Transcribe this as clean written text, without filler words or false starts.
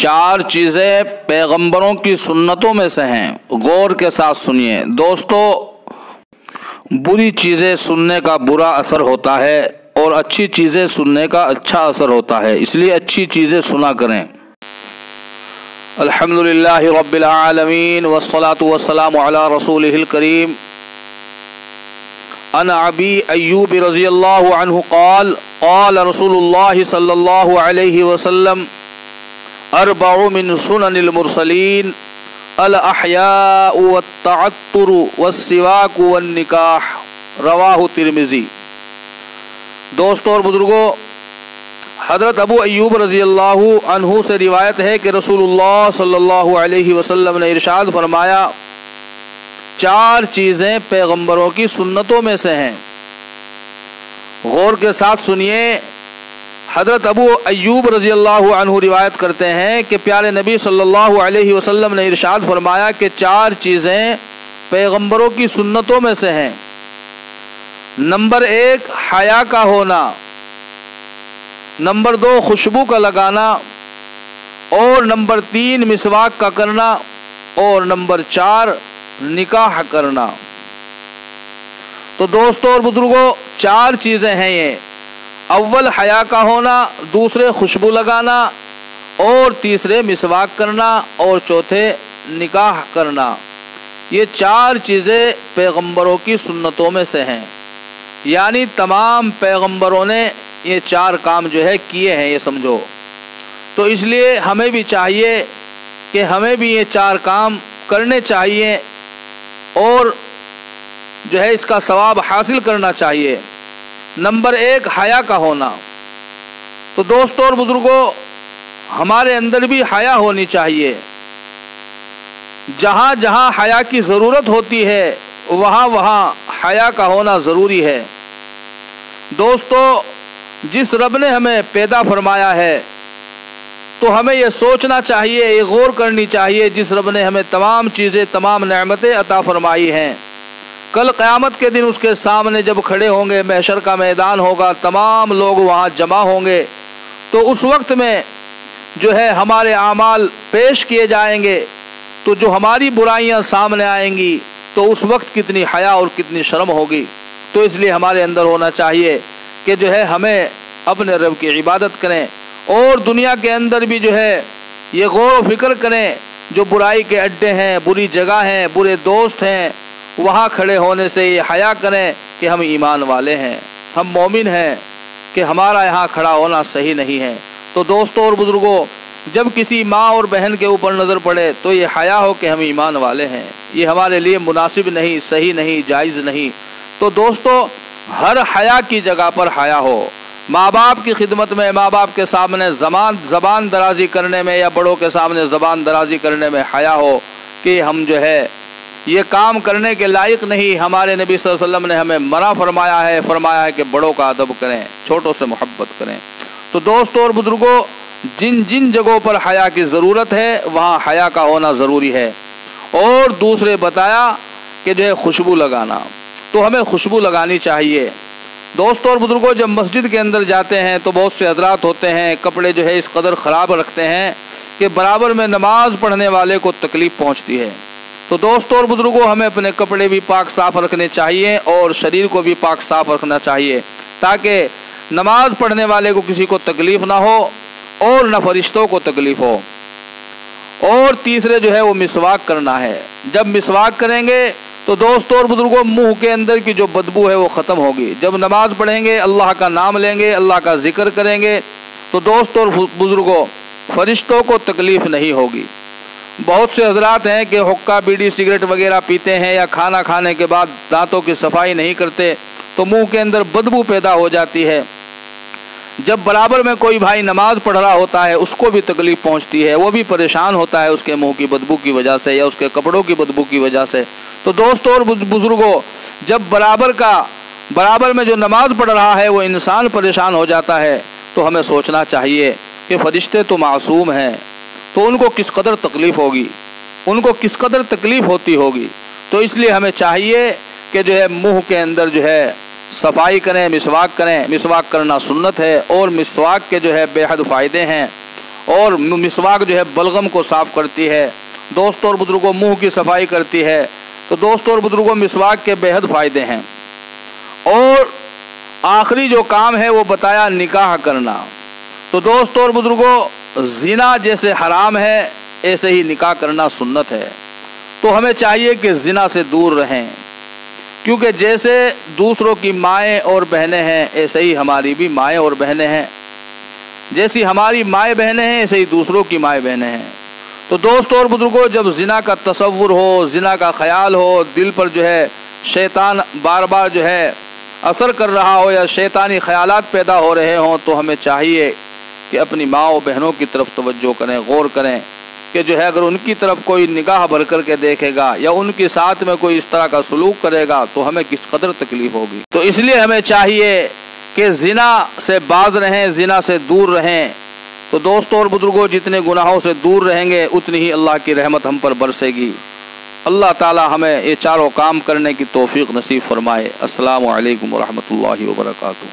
चार चीज़ें पैगंबरों की सुन्नतों में से हैं, गौर के साथ सुनिए। दोस्तों, बुरी चीज़ें सुनने का बुरा असर होता है और अच्छी चीज़ें सुनने का अच्छा असर होता है, इसलिए अच्छी चीज़ें सुना करें। अल्हम्दुलिल्लाहि रब्बिल आलमीन वस्सलातु वस्सलामु अला रसूलिहिल करीम। अन अबी अय्यूब रज़ियल्लाहु अन्हु क़ाल क़ाल रसूलुल्लाहि सल्लल्लाहु अलैहि वसल्लम अर्बउ मिन सुननिल मुरसलीन अल अहयाउ वत्तअत्तुरु वस्सिवाकु वन्निकाह, रवाहु तिर्मिज़ी। दोस्तों और बुजुर्गों, हज़रत अबू अय्यूब रज़ियल्लाहु अन्हु से रिवायत है कि रसूलुल्लाह सल्लल्लाहु अलैहि वसल्लम ने इरशाद फरमाया, चार चीज़ें पैगंबरों की सुन्नतों में से हैं। गौर के साथ सुनिए। हज़रत अबू अय्यूब रज़ियल्लाहु अन्हु रिवायत करते हैं कि प्यारे नबी सल्लल्लाहु अलैहि वसल्लम ने इरशाद फरमाया कि चार चीज़ें पैगंबरों की सुन्नतों में से हैं। नंबर 1 हया का होना, नंबर 2 खुशबू का लगाना, और नंबर 3 मिसवाक का करना, और नंबर 4 निकाह करना। तो दोस्तों और बुजुर्गों, चार चीज़ें हैं ये। अव्वल हया का होना, दूसरे खुशबू लगाना, और तीसरे मिसवाक करना, और चौथे निकाह करना। ये चार चीज़ें पैगंबरों की सुन्नतों में से हैं, यानी तमाम पैगंबरों ने ये चार काम जो है किए हैं, ये समझो। तो इसलिए हमें भी चाहिए कि हमें भी ये चार काम करने चाहिए और जो है इसका सवाब हासिल करना चाहिए। नंबर 1 हया का होना। तो दोस्तों और बुजुर्गों, हमारे अंदर भी हया होनी चाहिए। जहाँ जहाँ हया की ज़रूरत होती है वहाँ वहाँ हया का होना ज़रूरी है। दोस्तों, जिस रब ने हमें पैदा फरमाया है तो हमें यह सोचना चाहिए, ये गौर करनी चाहिए, जिस रब ने हमें तमाम चीज़ें, तमाम नेमतें अता फरमाई हैं, कल क़यामत के दिन उसके सामने जब खड़े होंगे, महशर का मैदान होगा, तमाम लोग वहाँ जमा होंगे, तो उस वक्त में जो है हमारे आमाल पेश किए जाएंगे, तो जो हमारी बुराइयाँ सामने आएंगी तो उस वक्त कितनी हया और कितनी शर्म होगी। तो इसलिए हमारे अंदर होना चाहिए कि जो है हमें अपने रब की इबादत करें और दुनिया के अंदर भी जो है ये गौर व फिक्र करें, जो बुराई के अड्डे हैं, बुरी जगह हैं, बुरे दोस्त हैं, वहाँ खड़े होने से ये हया करें कि हम ईमान वाले हैं, हम मोमिन हैं, कि हमारा यहाँ खड़ा होना सही नहीं है। तो दोस्तों और बुजुर्गों, जब किसी माँ और बहन के ऊपर नज़र पड़े तो ये हया हो कि हम ईमान वाले हैं, ये हमारे लिए मुनासिब नहीं, सही नहीं, जायज़ नहीं। तो दोस्तों, हर हया की जगह पर हया हो। माँ बाप की खिदमत में, माँ बाप के सामने ज़बान दराजी करने में, या बड़ों के सामने ज़बान दराजी करने में हया हो कि हम जो है ये काम करने के लायक नहीं। हमारे नबी सल्लल्लाहु अलैहि वसल्लम ने हमें मना फरमाया है कि बड़ों का अदब करें, छोटों से मोहब्बत करें। तो दोस्तों और बुजुर्गों, जिन जिन जगहों पर हया की ज़रूरत है वहाँ हया का होना ज़रूरी है। और दूसरे बताया कि जो है खुशबू लगाना, तो हमें खुशबू लगानी चाहिए। दोस्तों और बुजुर्गों, जब मस्जिद के अंदर जाते हैं तो बहुत से हजरात होते हैं, कपड़े जो है इस कदर ख़राब रखते हैं कि बराबर में नमाज पढ़ने वाले को तकलीफ़ पहुंचती है। तो दोस्तों और बुजुर्गों, हमें अपने कपड़े भी पाक साफ़ रखने चाहिए और शरीर को भी पाक साफ़ रखना चाहिए, ताकि नमाज पढ़ने वाले को किसी को तकलीफ़ ना हो और न फरिश्तों को तकलीफ़ हो। और तीसरे जो है वो मिसवाक करना है। जब मिसवाक करेंगे तो दोस्तों और बुजुर्गों, मुंह के अंदर की जो बदबू है वो ख़त्म होगी। जब नमाज पढ़ेंगे, अल्लाह का नाम लेंगे, अल्लाह का जिक्र करेंगे, तो दोस्तों और बुजुर्गों, फरिश्तों को तकलीफ़ नहीं होगी। बहुत से हजरात हैं कि हुक्का, बीड़ी, सिगरेट वगैरह पीते हैं, या खाना खाने के बाद दांतों की सफाई नहीं करते, तो मुंह के अंदर बदबू पैदा हो जाती है। जब बराबर में कोई भाई नमाज पढ़ रहा होता है उसको भी तकलीफ़ पहुंचती है, वो भी परेशान होता है उसके मुंह की बदबू की वजह से या उसके कपड़ों की बदबू की वजह से। तो दोस्तों और बुजुर्गों, जब बराबर में जो नमाज पढ़ रहा है वो इंसान परेशान हो जाता है, तो हमें सोचना चाहिए कि फरिश्ते तो मासूम हैं, तो उनको किस कदर तकलीफ़ होगी, उनको किस कदर तकलीफ़ होती होगी। तो इसलिए हमें चाहिए कि जो है मुंह के अंदर जो है सफाई करें, मिसवाक करें। मिसवाक करना सुन्नत है और मिसवाक के जो है बेहद फ़ायदे हैं। और मिसवाक जो है बलगम को साफ़ करती है। दोस्तों और बुजुर्गों, मुंह की सफाई करती है। तो दोस्तों और बुजुर्गों, मिसवाक के बेहद फ़ायदे हैं। और आखिरी जो काम है वो बताया निकाह करना। तो दोस्तों और बुजुर्गों, ज़िना जैसे हराम है ऐसे ही निकाह करना सुन्नत है। तो हमें चाहिए कि ज़िना से दूर रहें, क्योंकि जैसे दूसरों की माएँ और बहनें हैं ऐसे ही हमारी भी माएँ और बहनें हैं। जैसी हमारी माएँ बहनें हैं ऐसे ही दूसरों की माएँ बहनें हैं। तो दोस्तों और बुजुर्गों, जब ज़िना का तसव्वुर हो, ज़िना का ख्याल हो, दिल पर जो है शैतान बार बार जो है असर कर रहा हो या शैतानी ख्यालात पैदा हो रहे हों, तो हमें चाहिए कि अपनी माँ और बहनों की तरफ तवज्जो करें, गौर करें कि जो है अगर उनकी तरफ कोई निगाह भर करके देखेगा या उनके साथ में कोई इस तरह का सलूक करेगा तो हमें किस कदर तकलीफ होगी। तो इसलिए हमें चाहिए कि ज़िना से बाज रहें, ज़िना से दूर रहें। तो दोस्तों और बुजुर्गों, जितने गुनाहों से दूर रहेंगे उतनी ही अल्लाह की रहमत हम पर बरसेगी। अल्लाह ताला हमें ये चारों काम करने की तौफीक नसीब फरमाए। अस्सलामु अलैकुम व रहमतुल्लाहि व बरकातुहू।